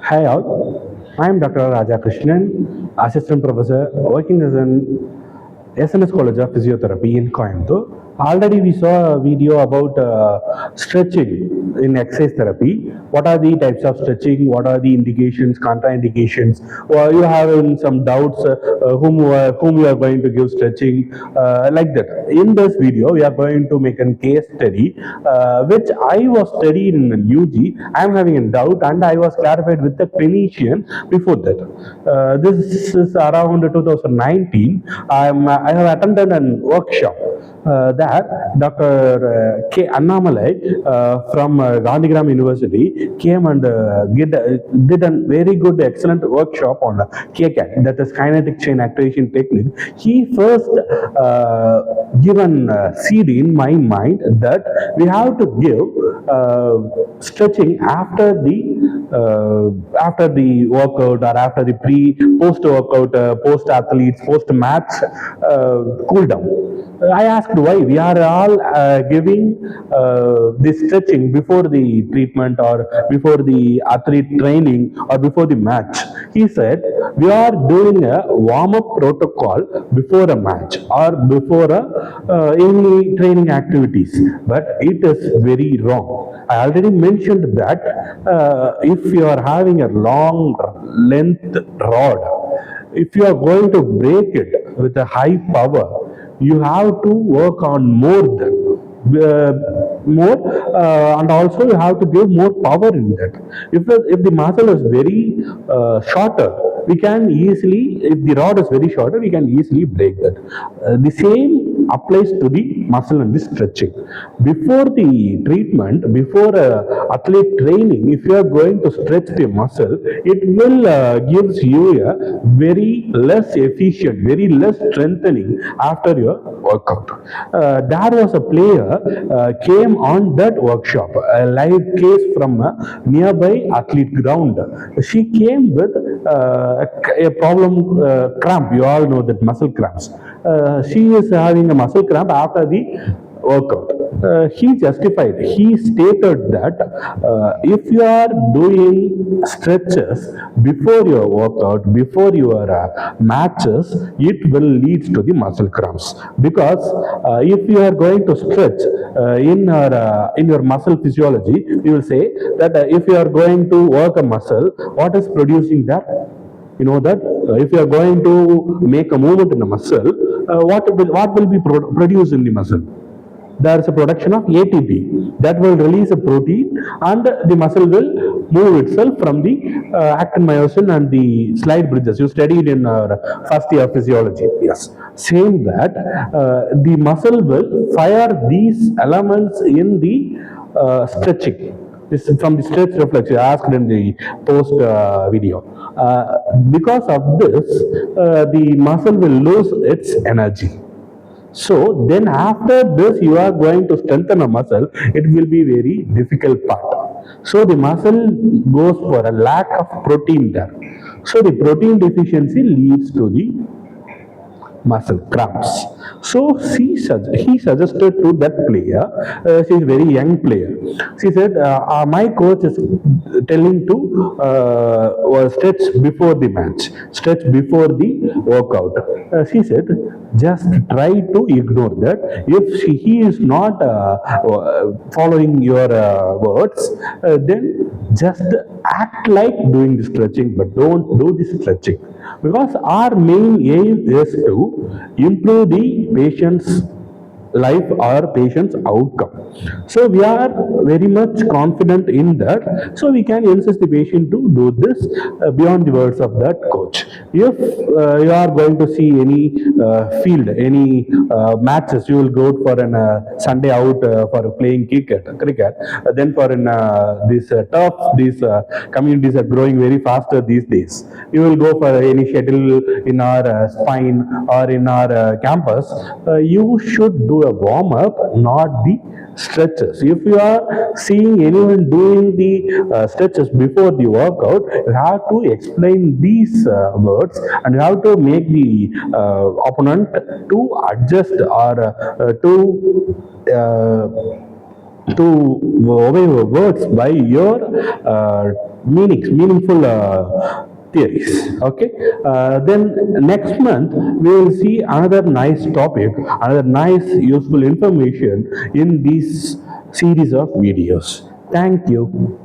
Hi all, I am Dr. Raja Krishnan, Assistant Professor working as an SNS College of Physiotherapy in Coimbatore. Already we saw a video about stretching in exercise therapy. What are the types of stretching? What are the indications, contraindications? Or you have some doubts whom you are going to give stretching like that. In this video, we are going to make a case study which I was studying in UG. I am having a doubt and I was clarified with the clinician before that. This is around 2019. I have attended a workshop that Dr. K. Annamalai from Gandhigram University came and did a very good, excellent workshop on KCAT, that is kinetic chain actuation technique. He first given seed in my mind that we have to give stretching after the workout or after the post workout, post athletes, post match cool down. I asked why we are all giving the stretching before the treatment or before the athlete training or before the match. He said we are doing a warm-up protocol before a match or before any training activities, but it is very wrong. I already mentioned that if you are having a long length rod, if you are going to break it with a high power, you have to work on more and also you have to give more power in that. If the muscle is very shorter, we can easily, if the rod is very shorter, we can easily break that. The same applies to the muscle and the stretching. Before the treatment, before athlete training, if you are going to stretch the muscle, it will gives you a very less efficient, very less strengthening after your workout. There was a player came on that workshop, a live case from a nearby athlete ground. She came with a problem cramp. You all know that muscle cramps. She is having a muscle cramp after the workout. He justified, he stated that if you are doing stretches before your workout, before your matches, it will lead to the muscle cramps. Because if you are going to stretch in your muscle physiology, you will say that if you are going to work a muscle, what is producing that? You know that if you are going to make a movement in the muscle, what will be produced in the muscle? There is a production of ATP that will release a protein and the muscle will move itself from the actin myosin and the slide bridges. You studied in first year physiology. Yes. Same that the muscle will fire these elements in the stretching. This is from the stretch reflex you asked in the post video. Because of this, the muscle will lose its energy. So then after this you are going to strengthen a muscle, it will be very difficult part. So the muscle goes for a lack of protein there. So the protein deficiency leads to the muscle cramps. So he suggested to that player, she is a very young player. She said, my coach is telling to stretch before the match, stretch before the workout. She said, just try to ignore that. If he is not following your words, then just act like doing the stretching, but don't do the stretching. Because our main aim is to improve the patient's life or patient's outcome. So we are very much confident in that. So we can insist the patient to do this beyond the words of that coach. If you are going to see any field, any matches, you will go for an Sunday out for playing cricket. Then for an this turf, these communities are growing very faster these days. You will go for any schedule in our spine or in our campus. You should do a warm up, not the stretches. If you are seeing anyone doing the stretches before the workout, you have to explain these words and you have to make the opponent to adjust or to obey your words by your meaningful theories. Okay, then next month we will see another nice topic, another nice useful information in this series of videos. Thank you.